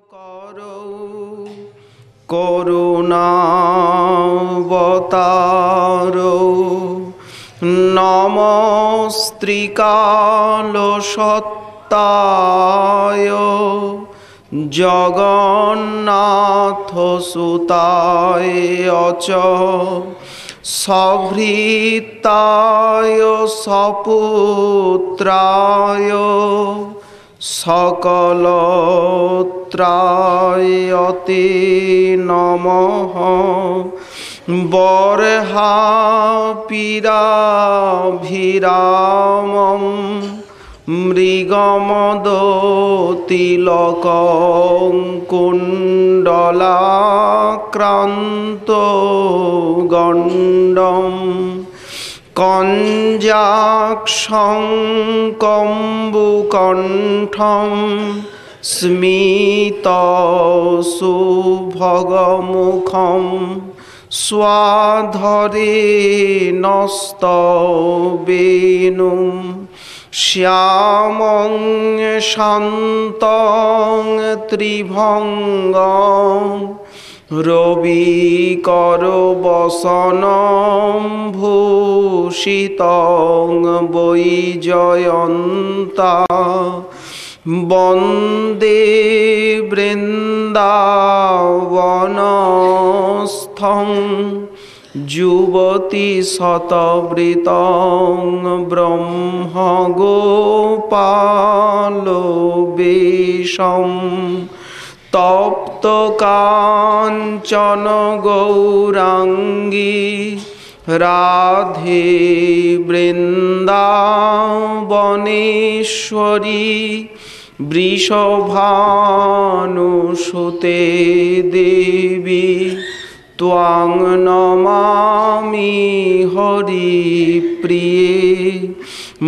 করো করুণাবতারো নমস্ত্রিকালসত্তায় জগন্নাথ সুতায় চ সভৃতায় সপুত্রায় সকলত্রায়তে নমঃ বর্হাপিরাভিরামং মৃগমদতিলকং কুণ্ডলাক্রান্ত গণ্ডম কঞ্জাক্ষং কম্বুকণ্ঠং স্মিতসুভগমুখং স্বাধরেণস্তবেনুং শ্যামং শান্তং ত্রিভঙ্গং রবিকরবসनं ভূষিতং বৈজয়ন্তা বন্দে বৃন্দাবনস্থং যুবতী শতবৃতং ব্রহ্মগোপালবেশম তপ্ত কাঞ্চন গৌরাঙ্গী রাধে বৃন্দাবনেশ্বরী বৃষভানুসুতে দেবী ত্বাং নমামি হরিপ্রিয়ে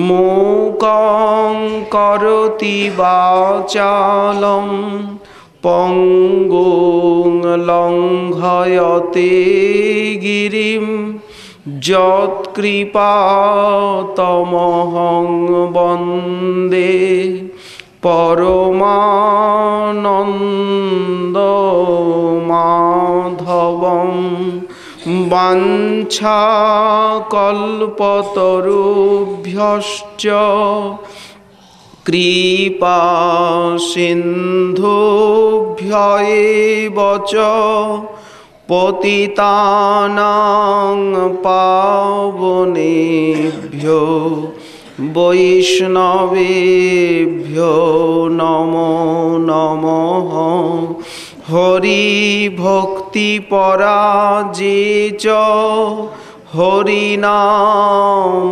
মূকং করোতি বাচালং পঙ্গুং লঙ্ঘয়তে গিরিম যৎকৃপাতমহং বন্দে পরমানন্দ মাধবং বাঞ্ছাকল্পতরুভ্যশ্চ কৃপা সিন্ধুভ্যৈব চ পতিতানাং পাবনেভ্যো বৈষ্ণবেভ্যো নমো নমঃ হরি ভক্তি পরাজে চ হরিনাম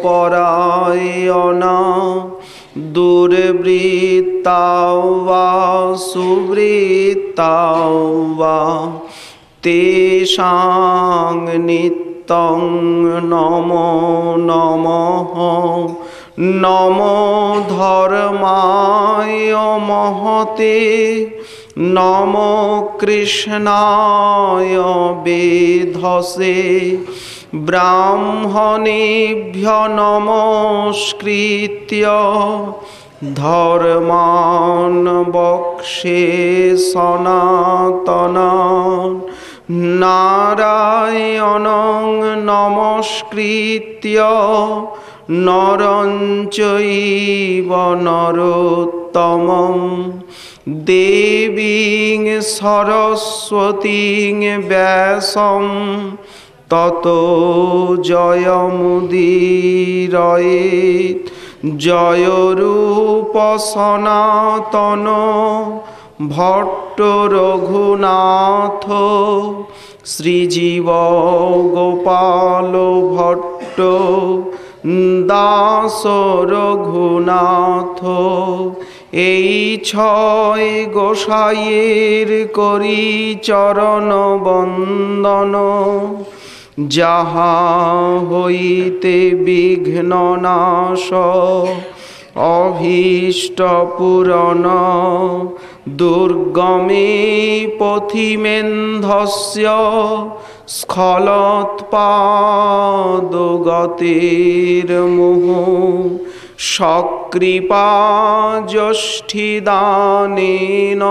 পরায়ণা দুর্বৃত্তাও বা সুবৃত্তাও বা তেষাং নিত্যং নমো নমঃ নমো ধর্মায় মহতে নমো কৃষ্ণায় বেধসে ব্রাহ্মণেভ্য নমস্কৃত্য ধর্মাन् বক্ষ্যে সনাতনাन् নারায়ণং নমস্কৃত্য নরং চৈব নরোত্তমং দেবীং সরস্বতীং ব্যাসং ততো জয়মুদীরয়েৎ জয়রূপ সনাতন ভট্ট রঘুনাথ শ্রীজীব গোপাল ভট্ট দাস রঘুনাথ এই ছয় গোসাইয়ের করি চরণ বন্দন যাহা হইতে বিঘ্ন নাশ অভীষ্ট পূরণ দুর্গমে পথিমেন্ধস্য স্খলৎপাদগতির্মুহুঃ সকৃপা যষ্ঠিদানেন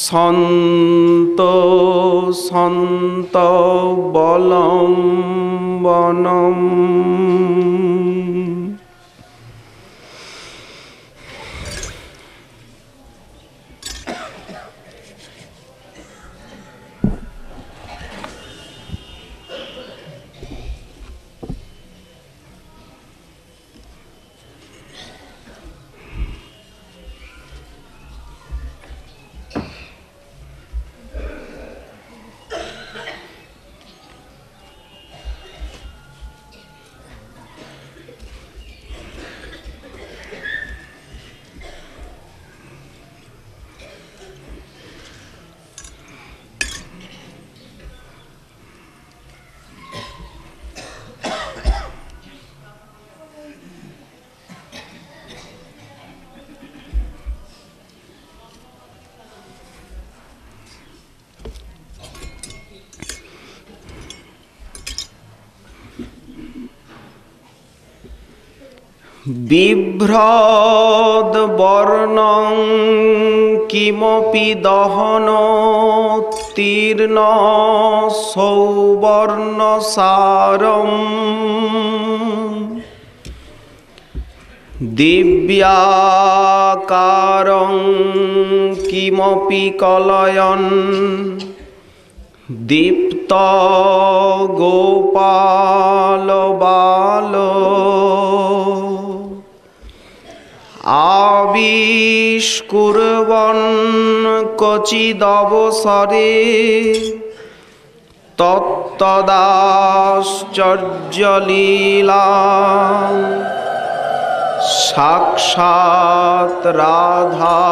সন্ত সন্ত বলম্বনম। বিভ্রদ বর্ণং কিমপি দহনোত্তীর্ণ সৌবর্ণ সারম দিব্যাকারং কিমপি কলয়ন দীপ্ত গোপাল বাল আবিষ্কুর্বন কচিদবসরে তত্তদাশ্চর্যলীলা সাক্ষাৎ রাধা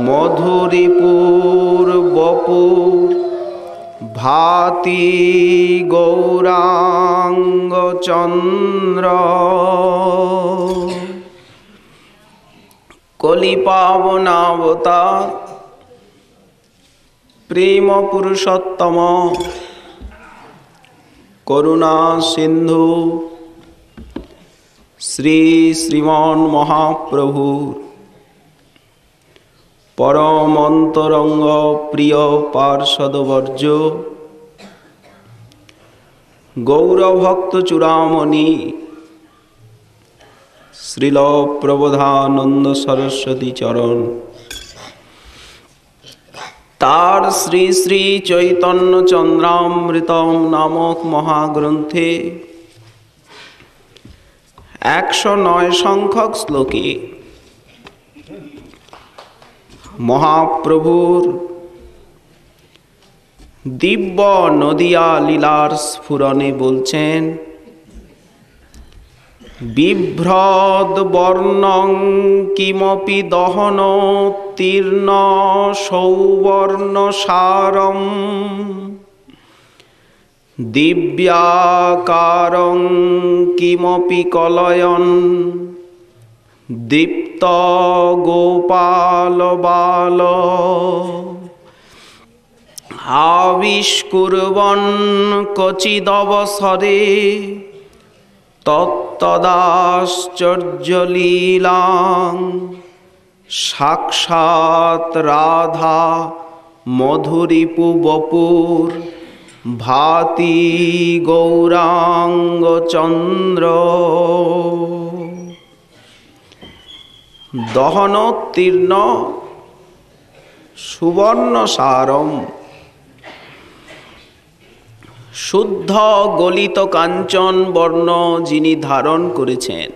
মধুরিপুর বপুর ভাতি গৌরাঙ্গ চন্দ্র কলিপাবনাবতার প্রেম পুরুষোত্তম করুণা সিন্ধু শ্রী শ্রীমান মহাপ্রভুর পরম অন্তরঙ্গ প্রিয় পার্ষদবর্য গৌরভক্ত চূড়ামণি শ্রীল প্রবোধানন্দ সরস্বতী চরণ তার শ্রী শ্রী চৈতন্য চন্দ্রামৃতম নামক মহাগ্রন্থে 109 সংখ্যক শ্লোকে মহাপ্রভুর দিব্য নদিয়া লীলার স্ফুরণে বলছেন, বিভ্রদ বর্ণং কিমপি দহনোত্তীর্ণ সৌবর্ণ সারম দিব্যাকারং কিমপি কলয়ন দীপ্ত গোপাল বাল আবিষ্কুর্বন কচিদবসরে তত্তদাশ্চর্যলীলাং সাক্ষাৎ রাধা মধুরিপু বপুর ভাতি গৌরাঙ্গ চন্দ্র। দহনোত্তীর্ণ সুবর্ণ সারম, শুদ্ধ গলিত কাঞ্চন বর্ণ যিনি ধারণ করেছেন,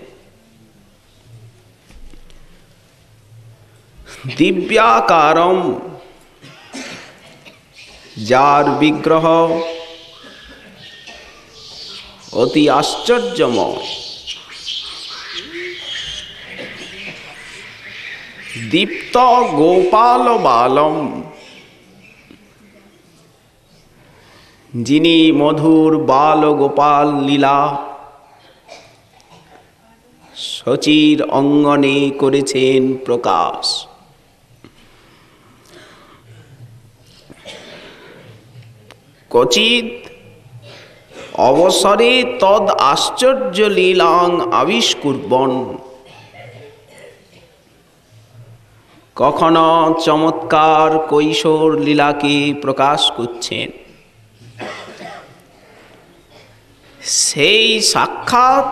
দিব্যাকারম যার বিগ্রহ অতি আশ্চর্যময়, দীপ্ত গোপাল বালম যিনি মধুর বাল গোপাল লীলা শচীর অঙ্গনে করেছেন প্রকাশ। কচিৎ অবসরে তদ আশ্চর্য লীলাং আবিষ্কুর্বন। কখনো চমৎকার কৈশোর লীলাকে প্রকাশ করছেন। সেই সাক্ষাৎ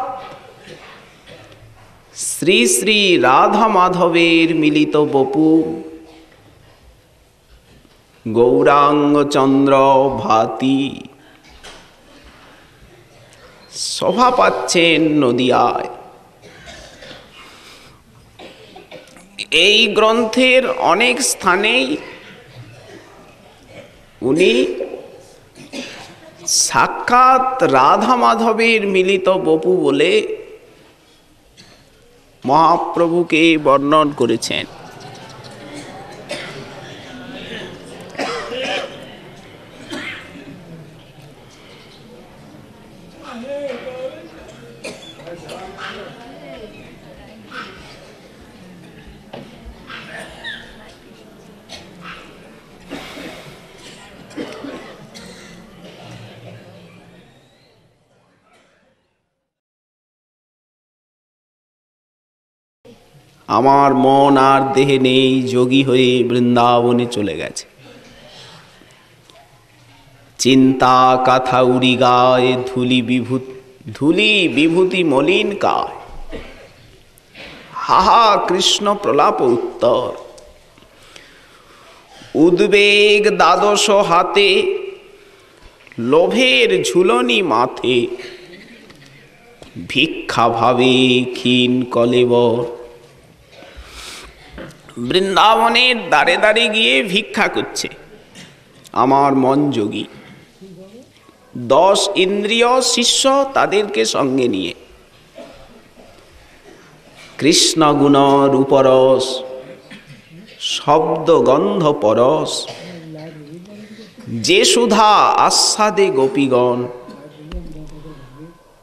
শ্রী শ্রী রাধা মাধবের মিলিত বপু গৌরাঙ্গ চন্দ্র ভাতি শোভা পাচ্ছেন নদিয়ায়। এই গ্রন্থের অনেক স্থানেই উনি সাক্ষাৎ রাধা মাধবের মিলিত বপু বলে মহাপ্রভুকে বর্ণন করেছেন। আমার মন আর দেহে নেই, যোগী হয়ে বৃন্দাবনে চলে গেছে। চিন্তা কাথা উড়ি গায়ে, ধুলি বিভূতি মলিন কায়। হাহা কৃষ্ণ প্রলাপ উত্তর, উদ্বেগ দ্বাদশ হাতে, লোভের ঝুলনি মাথে। ভিক্ষা ভাবে ক্ষীণ কলেবর। বৃন্দাবনের দ্বারে দ্বারে গিয়ে ভিক্ষা করছে আমার মন যোগী। 10 ইন্দ্রিয় শিষ্য তাদেরকে সঙ্গে নিয়ে। কৃষ্ণ গুণ রূপরস, শব্দ গন্ধ পরস। যে সুধা আস্বাদে গোপীগণ,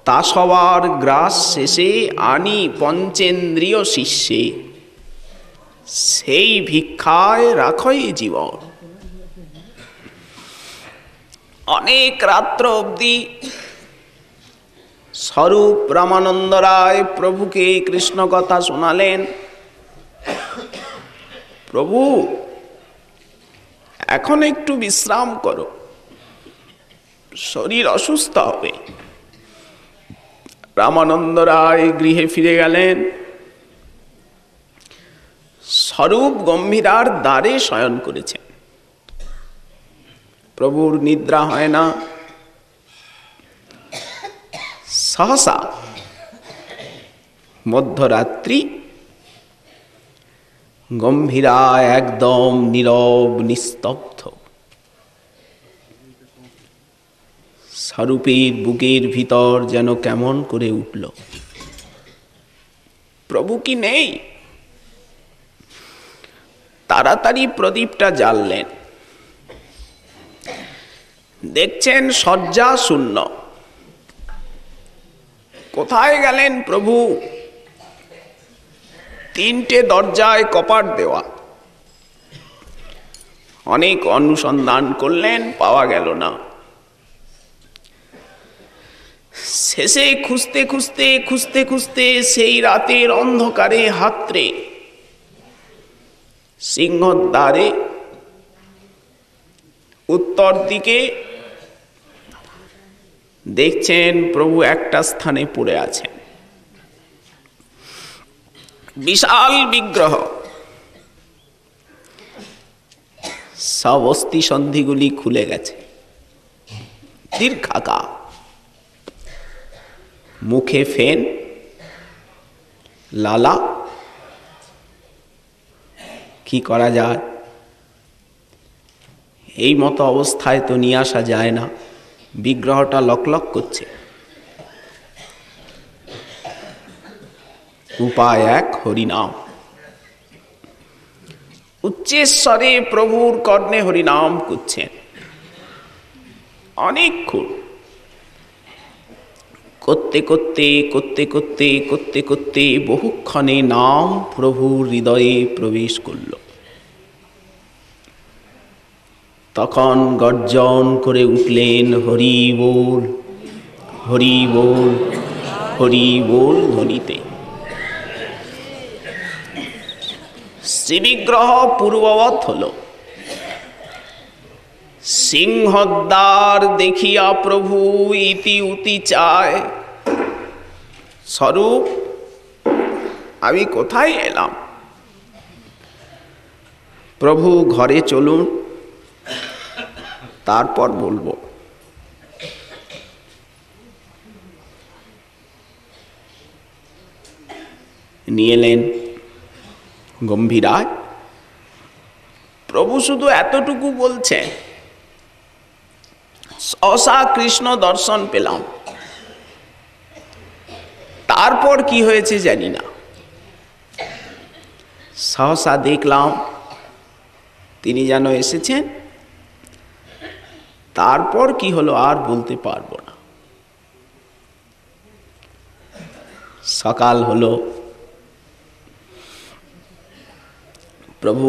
তা সবার গ্রাস শেষে আনি পঞ্চেন্দ্রিয় শিষ্যে। সেই ভিক্ষায় রাখই জীবন। অনেক রাত্র অবধি স্বরূপ রামানন্দ রায় প্রভুকে কৃষ্ণ কথা শোনালেন। প্রভু এখন একটু বিশ্রাম করো, শরীর অসুস্থ হবে। রামানন্দ রায় গৃহে ফিরে গেলেন। স্বরূপ গম্ভীরার দ্বারে শয়ন করেছেন। প্রভুর নিদ্রা হয় না। সহসা মধ্যরাত্রি গম্ভীরা একদম নীরব নিস্তব্ধ। স্বরূপের বুকের ভিতর যেন কেমন করে উঠল। প্রভু কি নেই? তাড়াতাড়ি প্রদীপটা জ্বাললেন। দেখছেন শয্যা শূন্য। কোথায় গেলেন প্রভু? 3টে দরজায় কপাট দেওয়া। অনেক অনুসন্ধান করলেন, পাওয়া গেল না। শেষে খুঁজতে খুঁজতে খুঁজতে খুঁজতে সেই রাতের অন্ধকারে হাতড়ে সিংহদ্বারে উত্তর দিকে দেখছেন প্রভু একটা স্থানে পড়ে আছেন। বিশাল বিগ্রহ, সব অস্থি সন্ধিগুলি খুলে গেছে। দীর্ঘাকার, মুখে ফেন, লালা। কি করা যায়? এই মতো অবস্থায় তো নিয়ে আসা যায় না। বিগ্রহটা লকলক করছে। উপায় এক, হরিনাম। উচ্চেশ্বরে প্রভুর কর্ণে হরিনাম করছেন অনেকক্ষণ। করতে করতে করতে করতে করতে করতে বহুক্ষণে নাম প্রভুর হৃদয়ে প্রবেশ করল। তখন গর্জন করে উঠলেন, হরি বল। হরি বল ধ্বনিতে শ্রীবিগ্রহ পূর্ববৎ হল। সিংহদ্বার দেখিয়া প্রভু ইতি উতি চায়, স্বরূপ আমি কোথায় এলাম? প্রভু ঘরে চলুন, তারপর বলবো। নিয়ে এলেন গম্ভীরায়। প্রভু শুধু এতটুকু বলছেন, সহসা কৃষ্ণ দর্শন পেলাম। তারপর কি হয়েছে জানি না, সহসা দেখলাম তিনি যেন এসেছেন। তারপর কি হলো আর বলতে পারবো না। সকাল হলো, প্রভু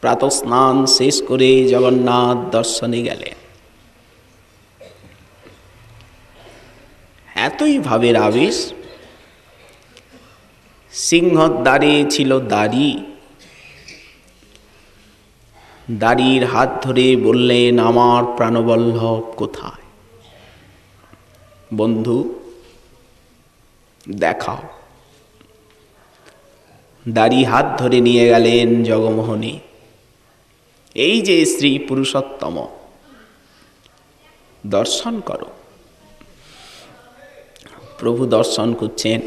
প্রাতঃস্নান শেষ করে জগন্নাথ দর্শনে গেলেন। এতই ভাবের আবেশ, সিংহদ্বারে ছিল দাড়ি। দাড়ির হাত ধরে বললেন, আমার প্রাণবল্লভ কোথায়? বন্ধু দেখাও। দাড়ি হাত ধরে নিয়ে গেলেন জগমোহনে। এই যে শ্রী পুরুষোত্তম, দর্শন করো। প্রভু দর্শন করছেন।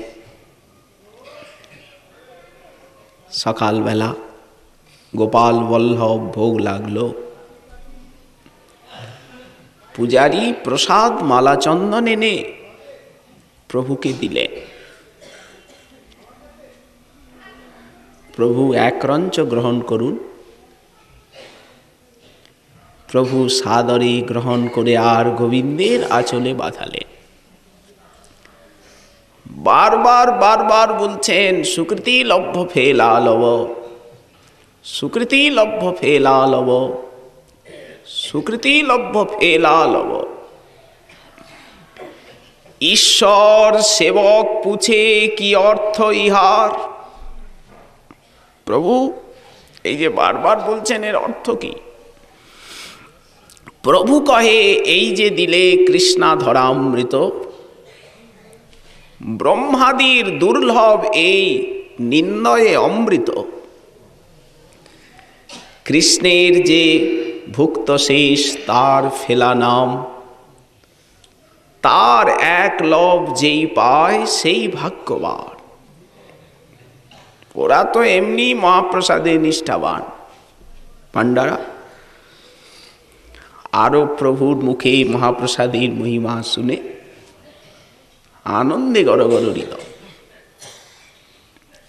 সকালবেলা গোপাল বল্লভ ভোগ লাগলো। পূজারী প্রসাদ মালা চন্দন এনে প্রভুকে দিলেন। প্রভু এক রঞ্চ গ্রহণ করুন। প্রভু সাদরে গ্রহণ করে আর গোবিন্দের আঁচলে বাঁধালেন। বারবার বলছেন, সুকৃতি লভ্য ফেলা লব, সুকৃতি লভ্য ফেলা লব, সুকৃতি লভ্য ফেলা লব। ঈশ্বর সেবক পুছে কি অর্থ ইহার? প্রভু এই যে বারবার বলছেন, এর অর্থ কি? প্রভু কহে, এই যে দিলে কৃষ্ণাধরামৃত, ব্রহ্মাদির দুর্লভ এই নিন্দয়ে অমৃত। কৃষ্ণের যে ভুক্ত শেষ তার ফেলা নাম, তার এক লভ যেই পায় সেই ভাগ্যবান। ওরা তো এমনি মহাপ্রসাদে নিষ্ঠাবান পাণ্ডারা। আরো প্রভুর মুখে মহাপ্রসাদের মহিমা শুনে আনন্দে গড়গড় হৃদয়।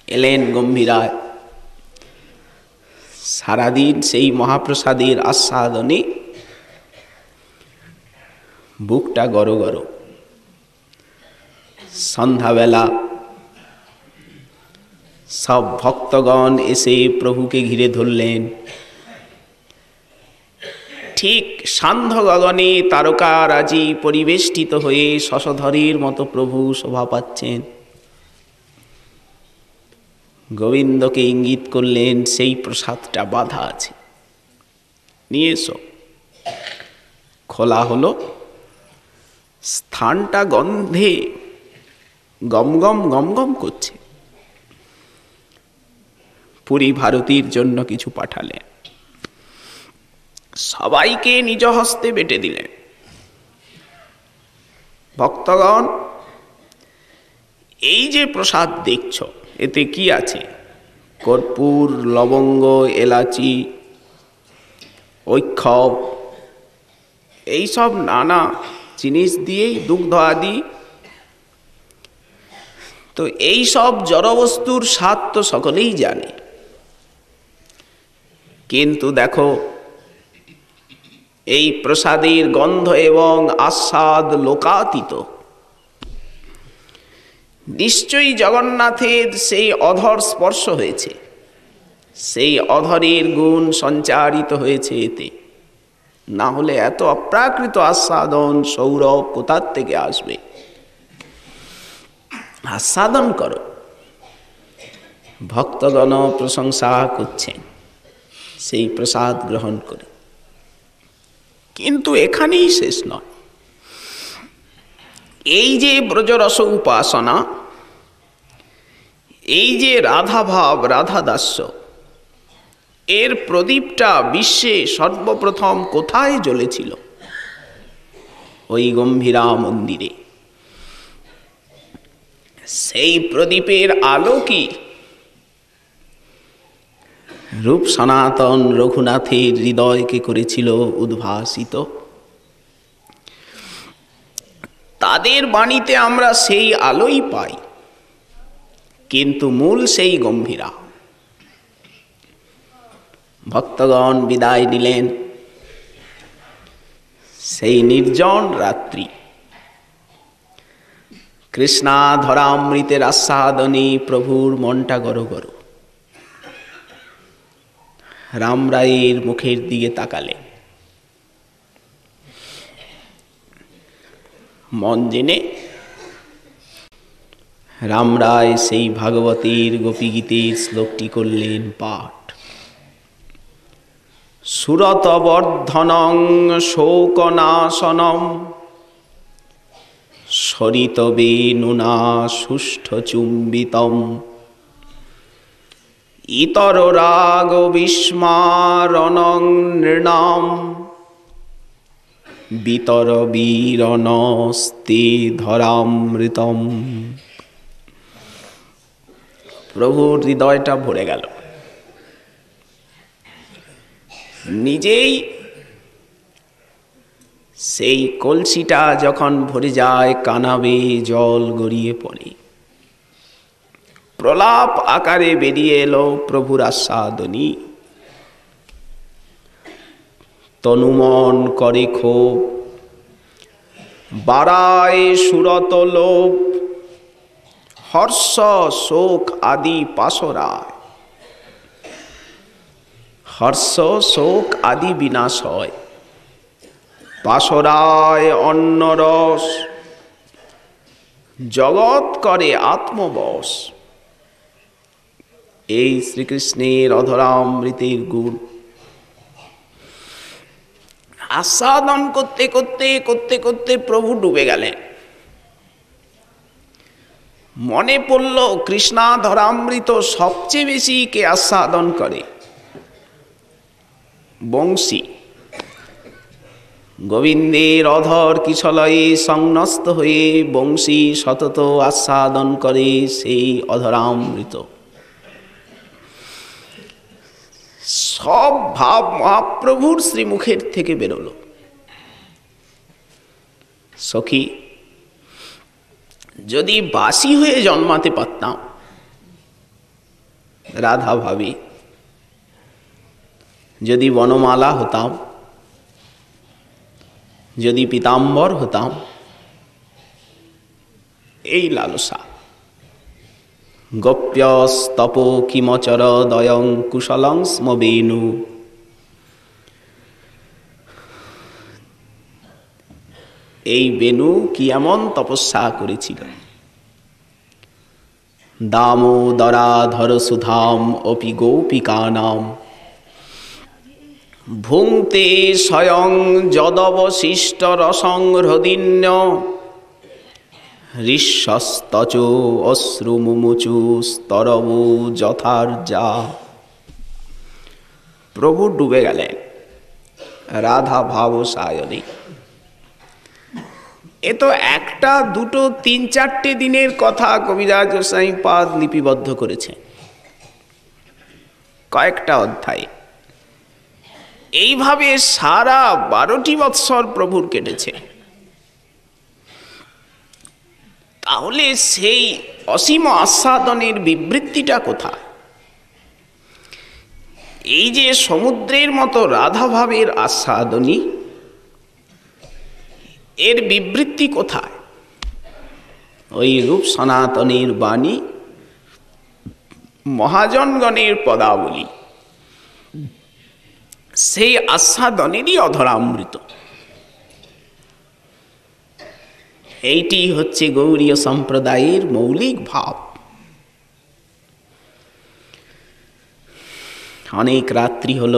এলেন গম্ভীরায়। সারাদিন সেই মহাপ্রসাদের আস্বাদনে বুকটা গড়গড়। সন্ধ্যাবেলা সব ভক্তগণ এসে প্রভুকে ঘিরে ধরলেন। ঠিক সান্ধ্য গগনে তারকারাজি পরিবেষ্টিত হয়ে শশধরের মতো প্রভু শোভা পাচ্ছেন। গোবিন্দকে ইঙ্গিত করলেন, সেই প্রসাদটা বাঁধা আছে, নিয়ে এসো। খোলা হলো। স্থানটা গন্ধে গমগম গমগম করছে। পুরী ভারতীর জন্য কিছু পাঠালেন। সবাইকে নিজ হস্তে বেটে দিলেন। ভক্তগণ, এই যে প্রসাদ দেখছ, এতে কি আছে? কর্পূর, লবঙ্গ, এলাচি, ঐক্ষব, এইসব নানা জিনিস দিয়েই, দুগ্ধ আদি। তো এই সব জড়বস্তুর স্বাদ তো সকলেই জানে, কিন্তু দেখো এই প্রসাদের গন্ধ এবং আস্বাদ লোকাতীত। নিশ্চয়ই জগন্নাথের সেই অধর স্পর্শ হয়েছে, সেই অধরের গুণ সঞ্চারিত হয়েছে এতে। না হলে এত অপ্রাকৃত আস্বাদন সৌরভ কোথার থেকে আসবে? আস্বাদন করো। ভক্তগণ প্রশংসা করছেন সেই প্রসাদ গ্রহণ করে। কিন্তু এখানেই শেষ নয়। এই যে ব্রজরস উপাসনা, এই যে রাধাভাব রাধাদাস্য, এর প্রদীপটা বিশ্বে সর্বপ্রথম কোথায় জ্বলেছিল? ওই গম্ভীরা মন্দিরে। সেই প্রদীপের আলো কি রূপ সনাতন রঘুনাথের হৃদয়কে করেছিল উদ্ভাসিত? তাদের বাণীতে আমরা সেই আলোই পাই, কিন্তু মূল সেই গম্ভীরা। ভক্তগণ বিদায় নিলেন সেই নির্জন রাত্রি। কৃষ্ণাধরামৃতের আস্বাদনে প্রভুর মনটা গরো গরো। রামরায়ের মুখের দিকে তাকালেন, মন জেনে রামরায় সেই ভাগবতের গোপীগীতের শ্লোকটি করলেন পাঠ। সুরতবর্ধনং শোকনাশনম সরিতবেনুনা সুষ্ঠচুম্বিতম ইতর রাগ বিস্মারণং নৃণাম বিতর বীরনস্তে ধরামৃতম। প্রভুর হৃদয়টা ভরে গেল। নিজেই সেই কলসিটা যখন ভরে যায়, কানাবে জল গড়িয়ে পড়ে, প্রলাপ আকারে বেরিয়ে এলো প্রভুর আস্বাদনী। তনুমন করে ক্ষোভ, বাড়ায় সুরত লোভ, হর্ষ শোক আদি পাশরায়। হর্ষ শোক আদি বিনাশ হয়, পাশরায় অন্নরস, জগৎ করে আত্মবশ। এই শ্রীকৃষ্ণের অধরামৃতের গুণ আস্বাদন করতে করতে করতে করতে প্রভু ডুবে গেলেন। মনে পড়ল কৃষ্ণাধরামৃত সবচেয়ে বেশি কে আস্বাদন করে? বংশী। গোবিন্দের অধর কিশলয়ে সংন্যস্ত হয়ে বংশী সতত আস্বাদন করে সেই অধরামৃত। সব ভাব মহাপ্রভুর শ্রীমুখের থেকে বেরোল। সখী, যদি বাসি হয়ে জন্মাতে পারতাম, রাধা ভাবি, যদি বনমালা হতাম, যদি পীতাম্বর হতাম, এই লালসা। গোপ্যস্তপ কিমচর দয়ং কুশলং স্ম বেণু। এই বেণু কি এমন তপস্যা করেছিল? দামোদরাধর সুধাম অপি গোপিকানাম ভুংতে স্বয়ং যদবশিষ্ট রসং হৃদিন্য ঋষ্যস্তচ অশ্রুমুমুচু স্তরব যথার্যা। প্রভু ডুবে গেলেন রাধা ভাব সায়নে। এ তো একটা দুটো তিন চারটে দিনের কথা কবিরাজ গোস্বামীপাদ লিপিবদ্ধ করেছে কয়েকটা অধ্যায়ে। এইভাবে সারা 12টি বৎসর প্রভুর কেটেছে। তাহলে সেই অসীম আস্বাদনের বিবৃতিটা কোথায়? এই যে সমুদ্রের মতো রাধাভাবের আস্বাদনী, এর বিবৃতি কোথায়? ওই রূপ সনাতনের বাণী, মহাজনগণের পদাবলী। সেই আস্বাদনেরই অধরামৃত। এইটি হচ্ছে গৌড়ীয় সম্প্রদায়ের মৌলিক ভাব। অনেক রাত্রি হল,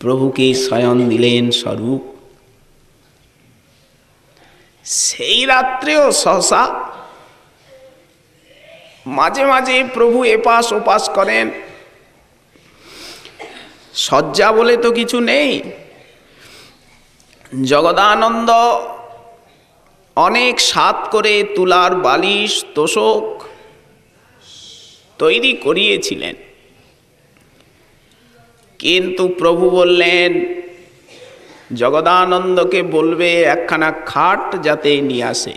প্রভুকে শয়ন দিলেন স্বরূপ। সেই রাত্রেও সহসা মাঝে মাঝে প্রভু এপাশ ওপাশ করেন। শয্যা বলে তো কিছু নেই। জগদানন্দ অনেক সাত করে তুলার বালিশ তোষক তৈরি করিয়েছিলেন, কিন্তু প্রভু বললেন জগদানন্দকে বলবে একখানা খাট যাতে নিয়ে আসে।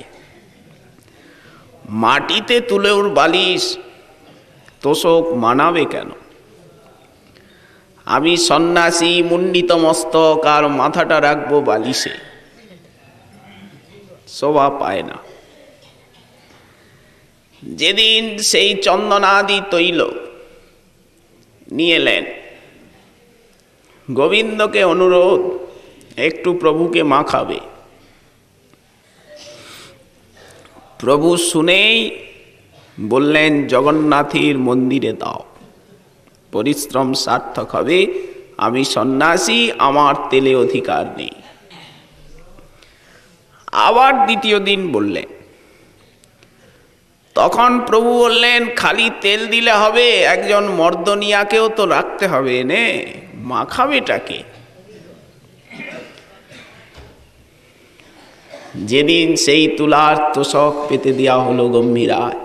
মাটিতে তুলোর বালিশ তোষক মানাবে কেন? আমি সন্ন্যাসী, মুন্ডিত মস্তক, আর মাথাটা রাখবো বালিশে, শোভা পায় না। যেদিন সেই চন্দনাদি তৈল নিয়ে এলেন, গোবিন্দকে অনুরোধ একটু প্রভুকে মাখাবে। প্রভু শুনেই বললেন জগন্নাথের মন্দিরে দাও, পরিশ্রম সার্থক হবে। আমি সন্ন্যাসী, আমার তেলে অধিকার নেই। আবার দ্বিতীয় দিন বললেন, তখন প্রভু বললেন খালি তেল দিলে হবে, একজন মর্দনিয়াকেও তো রাখতে হবে, নে মাখাবেটাকে। যেদিন সেই তুলার তোষক পেতে দেওয়া হলো গম্ভীরায়,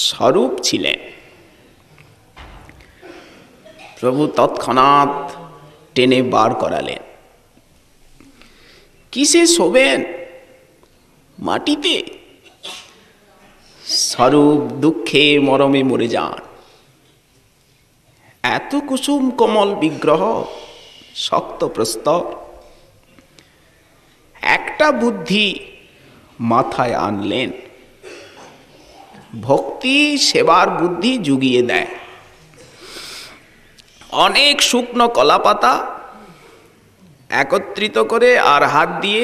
স্বরূপ ছিলেন। প্রভু তৎক্ষণাৎ টেনে বার করালেন। কিসে শোবেন? মাটিতে। স্বরূপ দুঃখে মরমে মরে যান। এত কুসুম কোমল বিগ্রহ, শক্ত প্রস্তর। একটা বুদ্ধি মাথায় আনলেন, ভক্তি সেবার বুদ্ধি জুগিয়ে দেয়। অনেক শুকনো কলাপাতা একত্রিত করে আর হাত দিয়ে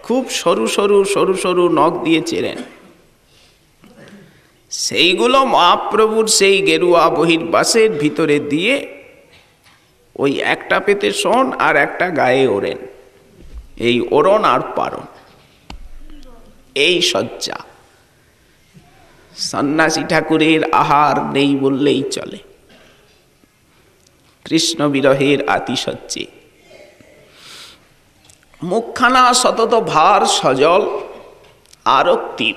খুব সরু সরু সরু সরু নখ দিয়ে চেরেন। সেইগুলো মহাপ্রভুর সেই গেরুয়া বহির্বাসের ভিতরে দিয়ে ওই একটা পেতে শোন আর একটা গায়ে ওড়েন। এই ওড়ন আর পারণ, এই শয্যা। সন্ন্যাসী ঠাকুরের আহার নেই বললেই চলে। কৃষ্ণ বিরহের আতিশয্যে মুখখানা সতত ভার সজল আরক্তিম।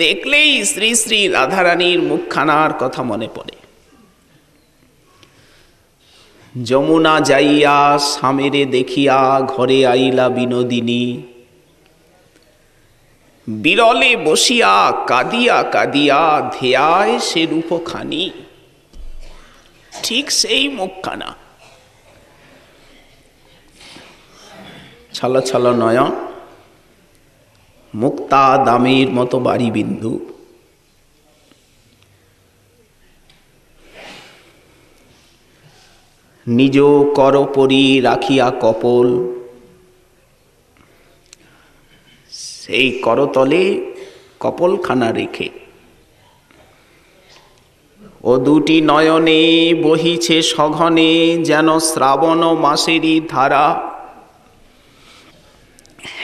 দেখলেই শ্রী শ্রী রাধারানীর মুখখানার কথা মনে পড়ে। যমুনা যাইয়া স্বামীরে দেখিয়া ঘরে আইলা বিনোদিনী, বিরলে বসিয়া কাঁদিয়া কাঁদিয়া ধেয়ায় সে রূপখানি। ঠিক সেই মুখখানা, ছল ছল নয়ন, মুক্তা দামের মতো বাড়ি বিন্দু। নিজ করপরি রাখিয়া কপল, সেই করতলে কপলখানা রেখে ও দুটি নয়নে বহিছে সঘনে যেন শ্রাবণ মাসেরই ধারা।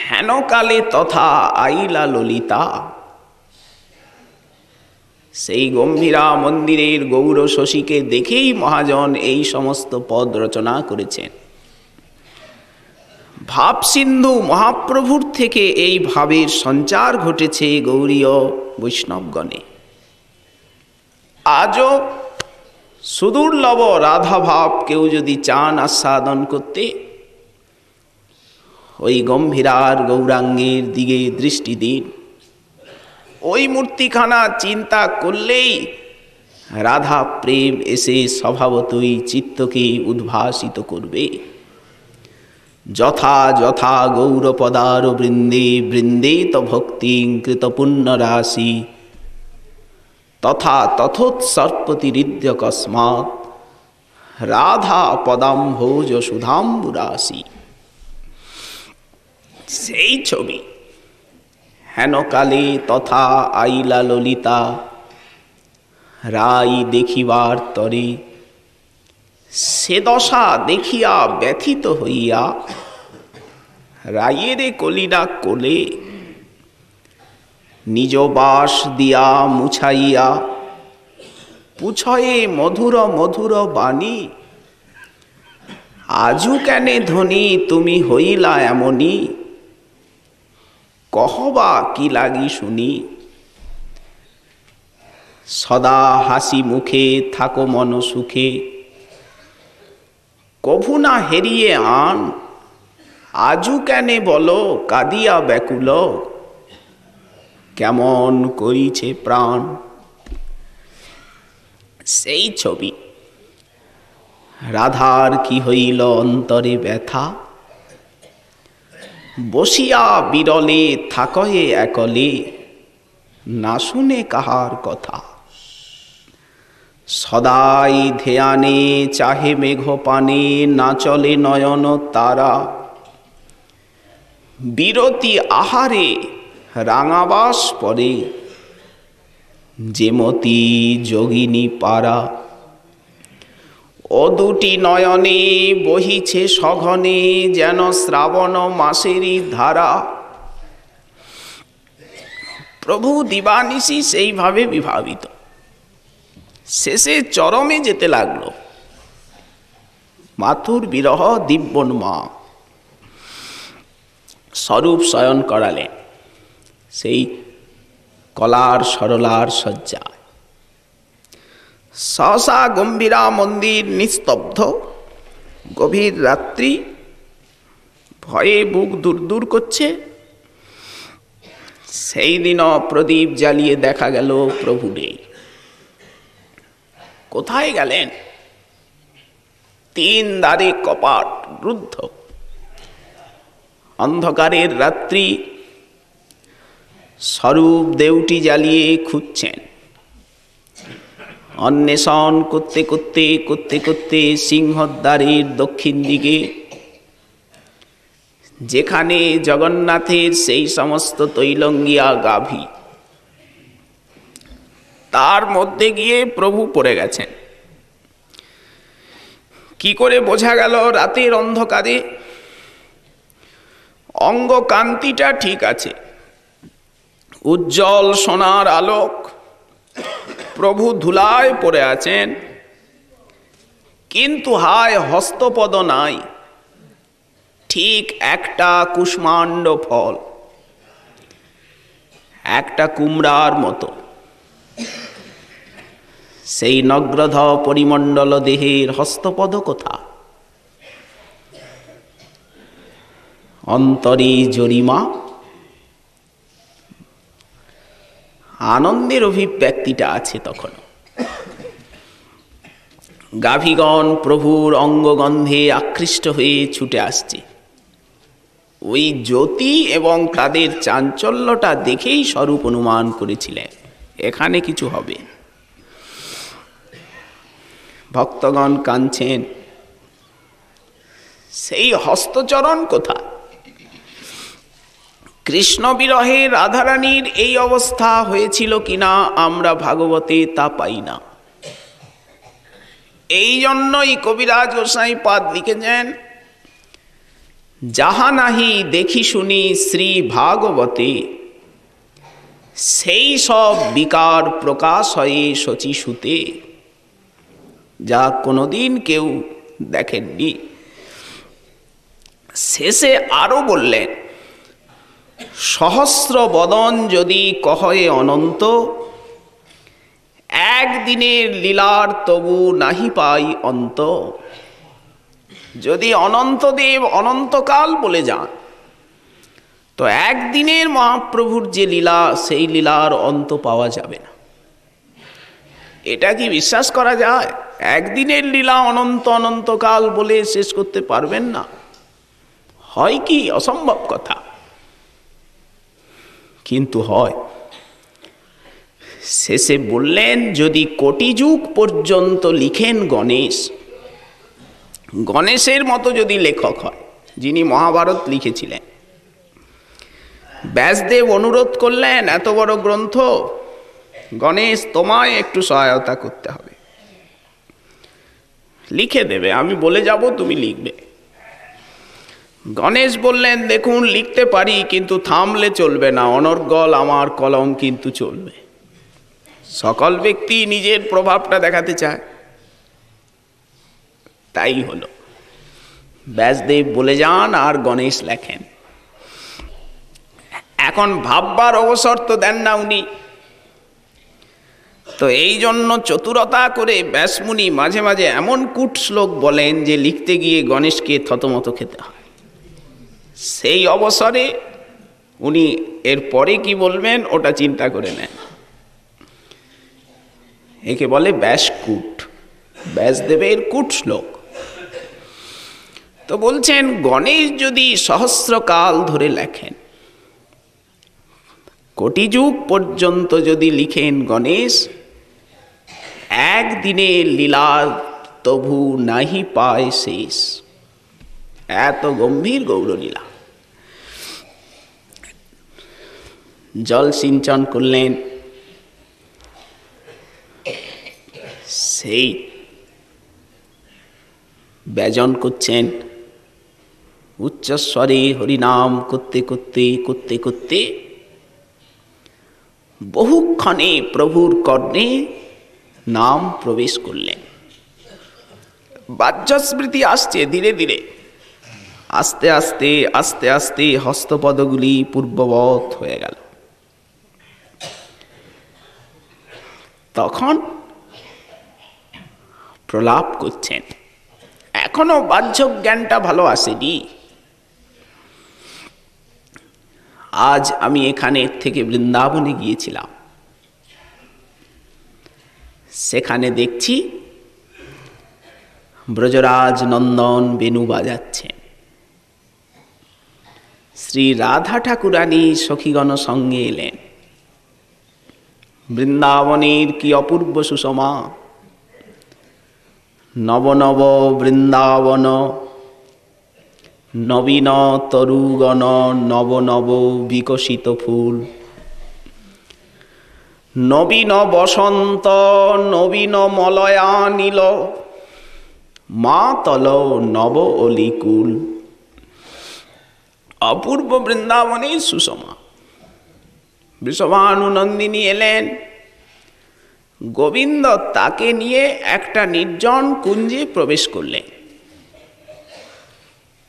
হেনকালে তথা আইলা ললিতা। সেই গম্ভীরা মন্দিরের গৌর শশীকে দেখেই মহাজন এই সমস্ত পদ রচনা করেছেন। ভাব সিন্ধু মহাপ্রভুর থেকে এই ভাবের সঞ্চার ঘটেছে গৌরীয় বৈষ্ণবগণে। আজও সুদুর্লভ রাধা ভাব কেউ যদি চান আস্বাদন করতে, ওই গম্ভীরার গৌরাঙ্গের দিকে দৃষ্টি দিন। ওই মূর্তিখানা চিন্তা করলেই রাধা প্রেম এসে স্বভাবতই চিত্তকে উদ্ভাসিত করবে। যথা যথা গৌরপদার বৃন্দে বৃন্দে তো ভক্তি কৃত পুণ্য রাশি, তথা তথোৎসর্পতিরিদ্য কস্মাৎ রাধা পদাম্ভোজ সুধাম্বুরাসি। সেই ছবি। হেন কালে তথা আইলা ললিতা রাই দেখিবার তরে, সে দশা দেখিয়া ব্যথিত হইয়া রায়েরে কলিরা কোলে নিজ বাস দিয়া মুছাইয়া পুছয়ে মধুর মধুর বাণী, আজু কেনে ধনী তুমি হইলা এমনি, কহবা কি লাগি শুনি। সদা হাসি মুখে থাকো মন সুখে, কভু না হেরিয়ে আন, আজু কেনে বলো কাঁদিয়া ব্যাকুল, কেমন করিছে প্রাণ। সেই ছবি। রাধার কি হইল অন্তরে ব্যথা, বসিয়া বিরলে থাকয়ে একলে, না শুনে কাহার কথা। সদাই ধ্যানে চাহে মেঘ পানে, না চলে নয়ন তারা, বিরতি আহারে রাঙাবাস পরে, যেমতি যোগিনী পারা। ও দুটি নয়নে বহিছে সঘনে, যেন শ্রাবণ মাসেরই ধারা। প্রভু দিবানিশি সেইভাবে বিভাবিত, শেষে চরমে যেতে লাগলো। মাথুর বিরহ দিব্যন্মা স্বরূপ শয়ন করালেন সেই কলার সরলার শয্যায়। সহসা গম্ভীরা মন্দির নিস্তব্ধ, গভীর রাত্রি, ভয়ে বুক দূর দূর করছে। সেই দিন প্রদীপ জ্বালিয়ে দেখা গেল প্রভু নেই। কোথায় গেলেন? তিন দ্বারে কপাট রুদ্ধ, অন্ধকারের রাত্রি। স্বরূপ দেউটি জ্বালিয়ে খুঁজছেন। অন্বেষণ করতে করতে করতে করতে সিংহদ্বারের দক্ষিণ দিকে, যেখানে জগন্নাথের সেই সমস্ত তৈলঙ্গিয়া গাভী, তার মধ্যে গিয়ে প্রভু পড়ে গেছেন। কি করে বোঝা গেল? রাতের অন্ধকারে অঙ্গ কান্তিটা ঠিক আছে, উজ্জ্বল সোনার আলোক, প্রভু ধুলায় পড়ে আছেন, কিন্তু হায় হস্তপদ নাই, ঠিক একটা কুষ্মাণ্ড ফল, একটা কুমড়ার মতো। সেই নগ্রধ পরিমণ্ডল দেহের হস্তপদ কোথা? অন্তরে জরিমা। আনন্দের অভিব্যক্তিটা আছে তখন। গাভীগণ প্রভুর অঙ্গগন্ধে আকৃষ্ট হয়ে ছুটে আসছে। ওই জ্যোতি এবং তাদের চাঞ্চল্যটা দেখেই স্বরূপ অনুমান করেছিলেন এখানে কিছু হবে। ভক্তগণ কাঁদছেন, সেই হস্তচরণ কোথা? কৃষ্ণ বিরহে রাধারানীর এই অবস্থা হয়েছিল কিনা আমরা ভাগবতে তা পাই না। এই জন্যই কবিরাজ গোসাই পাদ লিখেছেন, যাহা নাহি দেখি শুনি শ্রী ভাগবতে, সেই সব বিকার প্রকাশ হয়ে শচী সুতে। যা কোনোদিন কেউ দেখেননি। শেষে আরো বললেন, সহস্র বদন যদি কহয়ে অনন্ত, একদিনের লীলার তবু নাহি পাই অন্ত। যদি অনন্তদেব অনন্তকাল বলে যান, তো একদিনের মহাপ্রভুর যে লীলা, সেই লীলার অন্ত পাওয়া যাবে না। এটা কি বিশ্বাস করা যায়? একদিনের লীলা অনন্ত অনন্তকাল বলে শেষ করতে পারবেন না? হয় কি? অসম্ভব কথা। কিন্তু হয়। শেষে বললেন, যদি কোটি যুগ পর্যন্ত লিখেন গণেশ, গণেশের মতো যদি লেখক হয়, যিনি মহাভারত লিখেছিলেন, ব্যাসদেব অনুরোধ করলেন, এত বড় গ্রন্থ গণেশ তোমায় একটু সহায়তা করতে হবে, লিখে দেবে, আমি বলে যাব তুমি লিখবে। গণেশ বললেন, দেখুন লিখতে পারি, কিন্তু থামলে চলবে না, অনর্গল আমার কলম কিন্তু চলবে। সকল ব্যক্তি নিজের প্রভাবটা দেখাতে চায়, তাই হলো। ব্যাসদেব বলে যান আর গণেশ লেখেন। এখন ভাববার অবসর তো দেন না উনি, তো এই জন্য চতুরতা করে ব্যাসমুনি মাঝে মাঝে এমন কূট শ্লোক বলেন যে লিখতে গিয়ে গণেশকে থতমত খেতে হয়। সেই অবসরে উনি এর পরে কি বলবেন ওটা চিন্তা করে নেন। একে বলে ব্যাসকূট, ব্যাসদেবের কূট শ্লোক। তো বলছেন, গণেশ যদি সহস্রকাল ধরে লেখেন, কোটি যুগ পর্যন্ত যদি লিখেন গণেশ, একদিনে লীলা তবু নাহি পায় শেষ। এত গম্ভীর গৌরলীলা। জল সিঞ্চন করলেন, সেই ব্যজন করছেন, উচ্চস্বরে হরিনাম করতে করতে করতে করতে বহুক্ষণে প্রভুর কর্ণে নাম প্রবেশ করলেন। বাহ্যস্মৃতি আসছে ধীরে ধীরে, আস্তে আস্তে আস্তে আস্তে হস্তপদগুলি পূর্ববৎ হয়ে গেল। তখন প্রলাপ করছেন, এখনো বাহ্য জ্ঞানটা ভালো আসেনি। আজ আমি এখানে থেকে বৃন্দাবনে গিয়েছিলাম, সেখানে দেখছি ব্রজরাজ নন্দন বেণু বাজাচ্ছেন। শ্রী রাধা ঠাকুরানী সখীগণ সঙ্গে এলেন। বৃন্দাবনের কি অপূর্ব সুষমা, নব নব বৃন্দাবন, নবীন তরুগণ, নব নব বিকশিত ফুল, নবীন বসন্ত, নবীন মলয়া নীল, মা তল নব অলিকুল। অপূর্ব বৃন্দাবনের সুষমা। বৃষভানুনন্দিনী এলেন, গোবিন্দ তাকে নিয়ে একটা নির্জন কুঞ্জে প্রবেশ করলেন।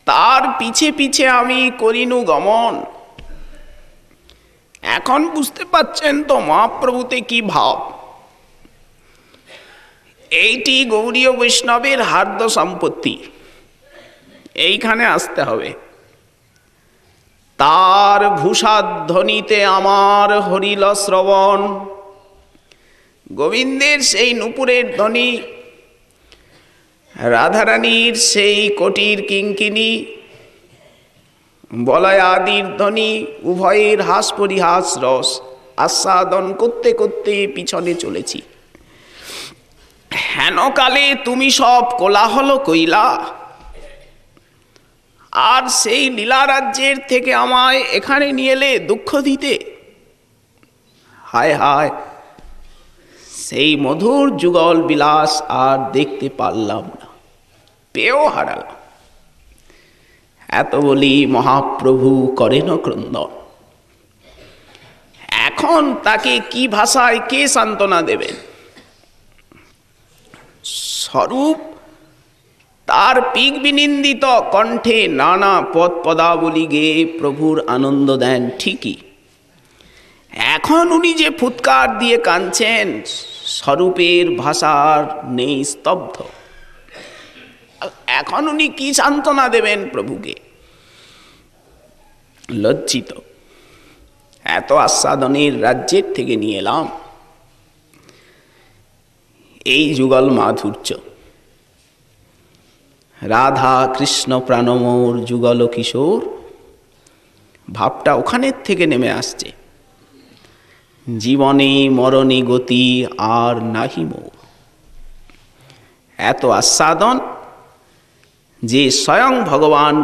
তার পিছে পিছে আমি করিনু গমন। এখন বুঝতে পাচ্ছেন তো মহাপ্রভুতে কি ভাব। এইটি গৌড়ীয় বৈষ্ণবের হার্দ সম্পত্তি, এইখানে আসতে হবে। তার ভূষাধ্বনিতে আমার হরিল শ্রবণ। গোবিন্দের সেই নূপুরের ধ্বনি, রাধারানীর সেই কোটির কিঙ্কিনী, বলয়াদির ধ্বনি, উভয়ের হাস পরিহাস রস আস্বাদন করতে করতে পিছনে চলেছি। হেনকালে তুমি সব কোলাহল কইলা, আর সেই লীলা রাজ্যের থেকে আমায় এখানে নিয়ে এলে দুঃখ দিতে। হায় হায়, সেই মধুর যুগল বিলাস আর দেখতে পারলাম না, পেয়েও হারালাম। এত বলি মহাপ্রভু করেন ক্রন্দন। এখন তাকে কি ভাষায় কে সান্ত্বনা দেবেন? স্বরূপ তার পিক বিনিন্দিত কণ্ঠে নানা পদ পদাবলী গেয়ে প্রভুর আনন্দ দেন ঠিকই। এখন উনি যে ফুৎকার দিয়ে কাঁদছেন, স্বরূপের ভাষার নেই, স্তব্ধ। এখন উনি কি সান্ত্বনা দেবেন প্রভুকে? লজ্জিত। এত আস্বাদনের রাজ্যের থেকে নিয়ে এলাম, এই যুগল মাধুর্য। রাধা কৃষ্ণ প্রাণমোর যুগল কিশোর, ভাবটা ওখানের থেকে নেমে আসছে। জীবনে মরণে গতি আর নাহি মোর। এত আস্বাদন যে স্বয়ং ভগবান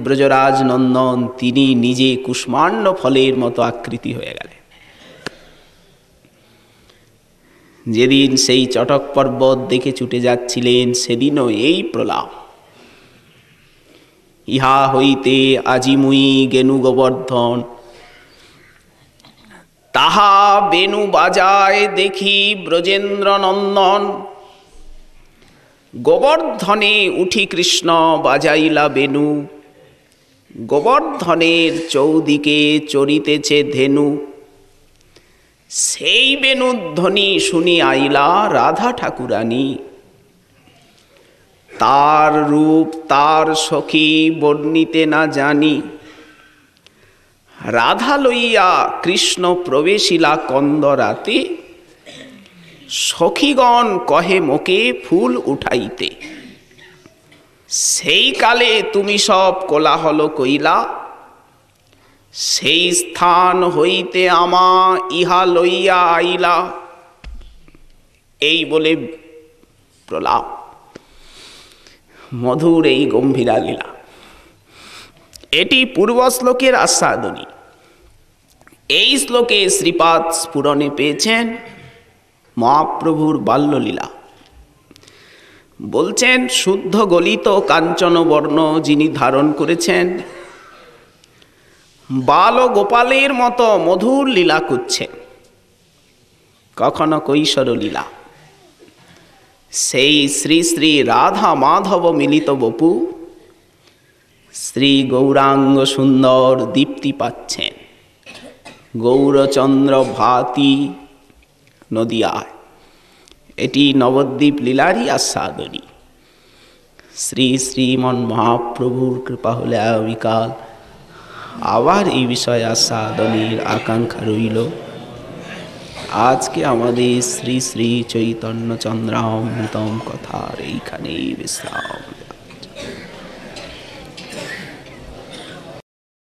ব্রজরাজ নন্দন তিনি নিজে কুষ্মাণ্ড ফলের মতো আকৃতি হয়ে গেলেন। যেদিন সেই চটক পর্বত দেখে ছুটে যাচ্ছিলেন সেদিনও এই প্রলাপ, ইহা হইতে আজি মুই গেনু গোবর্ধন, তাহা বেনু বাজায় দেখি ব্রজেন্দ্র নন্দন। গোবর্ধনে উঠি কৃষ্ণ বাজাইলা বেনু, গোবর্ধনের চৌদিকে চরিতেছে ধেনু। সেই বেনুধ্বনি শুনি আইলা রাধা ঠাকুরানী, তার রূপ তার সখী বর্ণিতে না জানি। রাধা লইয়া কৃষ্ণ প্রবেশিলা কন্দরাতে, সখীগণ কহে মোকে ফুল উঠাইতে। সেই কালে তুমি সব কোলাহল কইলা, সেই স্থান হইতে আমা ইহা লইয়া আইলা। এই বলে প্রলাপ, মধুর এই গম্ভীরা লীলা। এটি পূর্ব শ্লোকের আস্বাদনী। এই শ্লোকে শ্রীপাদ স্ফুরণে পেয়েছেন মহাপ্রভুর বাল্যলীলা। বলছেন শুদ্ধ গলিত কাঞ্চন বর্ণ যিনি ধারণ করেছেন, বাল গোপালের মতো মধুর লীলা করছেন, কখনো কৈশোর লীলা। সেই শ্রী শ্রী রাধা মাধব মিলিত বপু শ্রী গৌরাঙ্গ সুন্দর দীপ্তি পাচ্ছেন গৌরচন্দ্র ভাতি নদিয়ায়। এটি নবদ্বীপ লীলারই আস্বাদনী। শ্রী শ্রীমন মহাপ্রভুর কৃপা হলে আগামীকাল আবার এই বিষয়ে আস্বাদনের আকাঙ্ক্ষা রইল। আজকে আমাদের শ্রী শ্রী চৈতন্য চন্দ্রামৃতম কথার এইখানেই বিশ্রাম।